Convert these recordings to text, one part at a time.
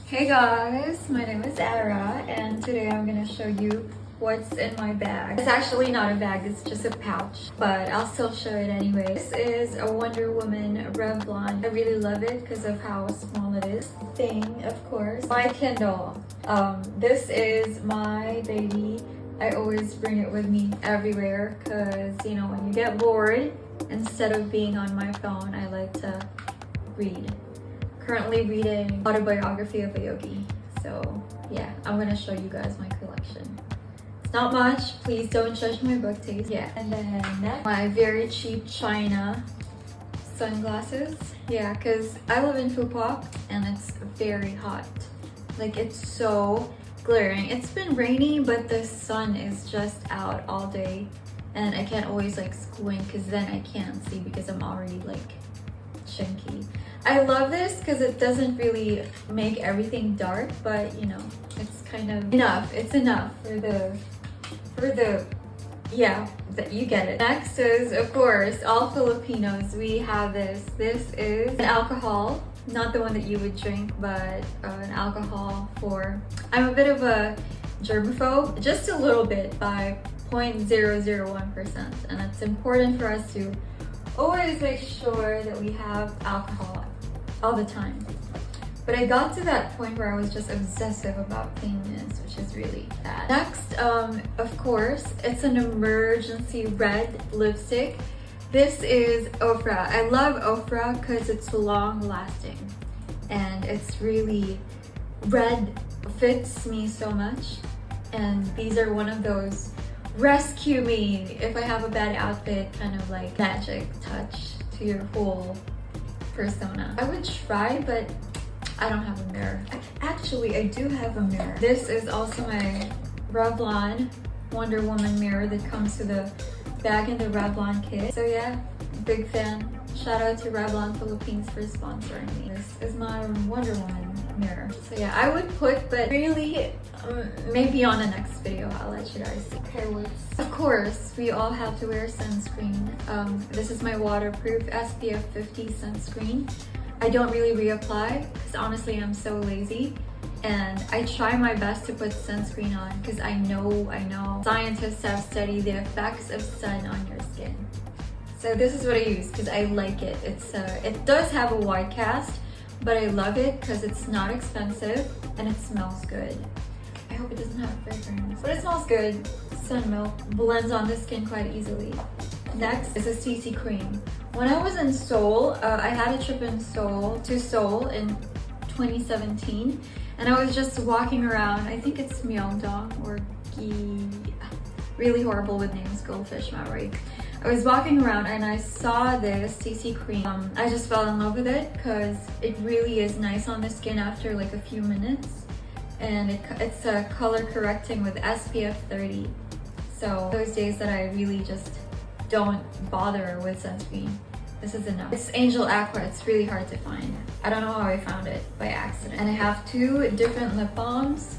Hey guys, my name is Ara and today I'm gonna show you what's in my bag. It's actually not a bag, it's just a pouch, but I'll still show it anyway. This is a Wonder Woman Revlon. I really love it because of how small it is. Thing, of course. My Kindle. This is my baby. I always bring it with me everywhere because, you know, when you get bored, instead of being on my phone, I like to read. Currently reading Autobiography of a Yogi. So yeah, I'm gonna show you guys my collection. It's not much, please don't judge my book taste. Yeah, and then next, my very cheap China sunglasses. Yeah, because I live in Fukuoka and it's very hot. Like, it's so glaring. It's been rainy, but the sun is just out all day and I can't always like squint because then I can't see because I'm already like chinky. I love this because it doesn't really make everything dark, but you know, it's kind of enough. It's enough for the yeah, that you get it. Next is, of course, all Filipinos. We have this. This is an alcohol, not the one that you would drink, but an alcohol for, I'm a bit of a germaphobe, just a little bit, by 0.001%, and it's important for us to always make sure that we have alcohol all the time. But I got to that point where I was just obsessive about cleanliness, which is really bad. Next, of course, it's an emergency red lipstick. This is Ofra. I love Ofra because it's long lasting and it's really, red fits me so much. And these are one of those rescue me if I have a bad outfit, kind of like magic touch to your whole persona. I would try, but I don't have a mirror. Actually, I do have a mirror. This is also my Revlon Wonder Woman mirror that comes to the bag in the Revlon kit. So yeah, big fan. Shout out to Revlon Philippines for sponsoring me. This is my Wonder Woman mirror. So yeah, I would put, but really, maybe on the next video, I'll let you guys see. Okay, of course, we all have to wear sunscreen. This is my waterproof SPF 50 sunscreen. I don't really reapply because honestly, I'm so lazy. And I try my best to put sunscreen on because I know scientists have studied the effects of sun on your skin. So this is what I use because I like it. It does have a wide cast, but I love it because it's not expensive and it smells good. I hope it doesn't have fragrance, but it smells good. Sun milk blends on the skin quite easily. Next is a CC cream. When I was in Seoul, I had a trip in Seoul in 2017, and I was just walking around. I think it's Myeongdong or Gi. Really horrible with names. Goldfish memory. I was walking around and I saw this CC cream. I just fell in love with it because it really is nice on the skin after like a few minutes. And it's color correcting with SPF 30. So those days that I really just don't bother with sunscreen, this is enough. It's Angel Aqua. It's really hard to find. I don't know how I found it, by accident. And I have two different lip balms.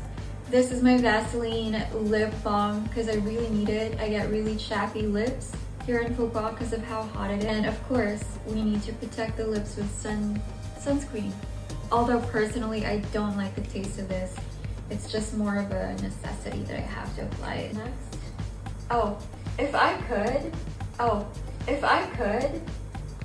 This is my Vaseline lip balm because I really need it. I get really chappy lips here in Fukuoka because of how hot it is. And of course, we need to protect the lips with sunscreen. Although personally, I don't like the taste of this. It's just more of a necessity that I have to apply it. Next. If I could,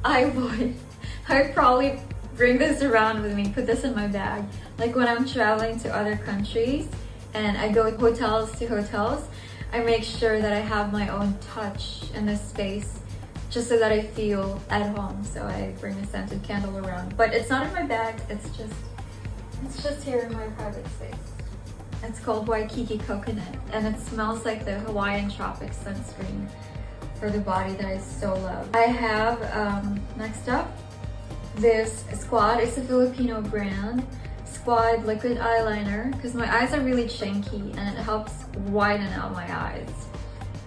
I'd probably bring this around with me, put this in my bag. Like when I'm traveling to other countries and I go hotels to hotels, I make sure that I have my own touch in this space just so that I feel at home. So I bring a scented candle around, but it's not in my bag. It's just here in my private space. It's called Waikiki Coconut and it smells like the Hawaiian Tropics sunscreen for the body that I so love. I have, next up, this Squad. It's a Filipino brand. Squad liquid eyeliner because my eyes are really chinky and it helps widen out my eyes.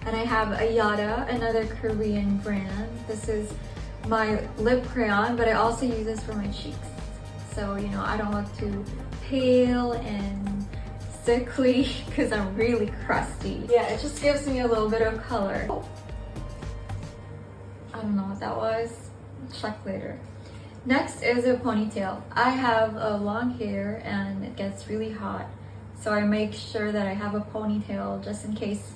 And I have Ayada, another Korean brand. This is my lip crayon, but I also use this for my cheeks. So, you know, I don't look too pale and sickly because I'm really crusty. Yeah, it just gives me a little bit of color. I don't know what that was. Check later. Next is a ponytail. I have long hair and it gets really hot, so I make sure that I have a ponytail just in case,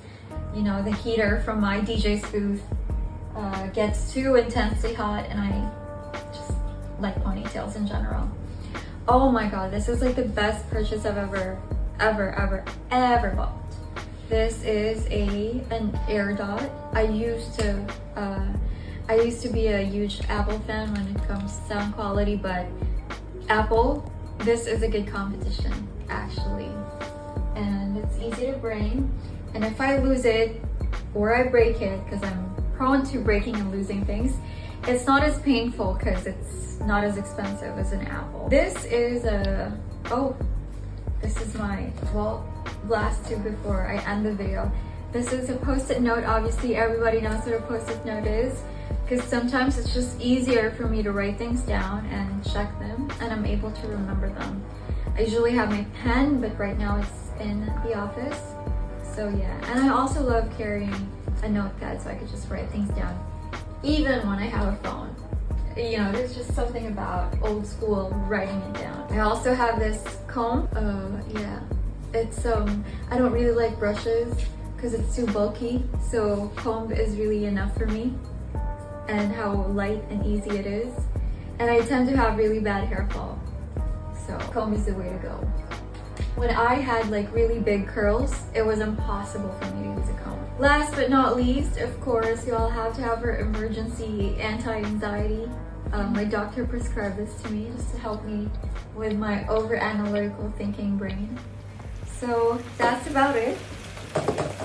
you know, the heater from my DJ's booth gets too intensely hot, and I just like ponytails in general. Oh my god, this is like the best purchase I've ever bought. This is an air dot. I used to be a huge Apple fan when it comes to sound quality, but Apple, this is a good competition actually. And it's easy to bring. And if I lose it or I break it, because I'm prone to breaking and losing things, it's not as painful because it's not as expensive as an Apple. This is my, well, last two before I end the video. This is a post-it note. Obviously everybody knows what a post-it note is, because sometimes it's just easier for me to write things down and check them, and I'm able to remember them. I usually have my pen, but right now it's in the office. So yeah, and I also love carrying a notepad so I could just write things down, even when I have a phone. You know, there's just something about old school writing it down. I also have this comb. Yeah, it's I don't really like brushes because it's too bulky, so comb is really enough for me, and how light and easy it is. And I tend to have really bad hair fall, so comb is the way to go. When I had like really big curls, it was impossible for me to use a comb. Last but not least, of course, you all have to have your emergency anti-anxiety. My doctor prescribed this to me just to help me with my over-analytical thinking brain. So that's about it.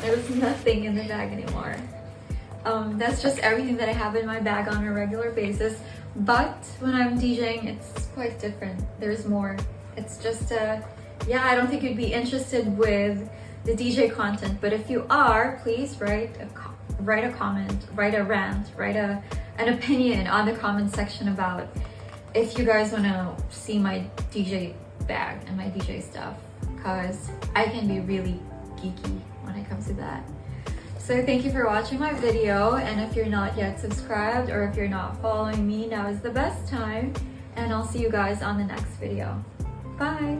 There's nothing in the bag anymore. That's just everything that I have in my bag on a regular basis. But when I'm DJing, it's quite different. There's more. It's just yeah, I don't think you'd be interested with the DJ content, but if you are, please write a comment, write a rant, write an opinion on the comment section about if you guys want to see my DJ bag and my DJ stuff, because I can be really geeky when it comes to that. So thank you for watching my video, and if you're not yet subscribed or if you're not following me, now is the best time, and I'll see you guys on the next video. Bye!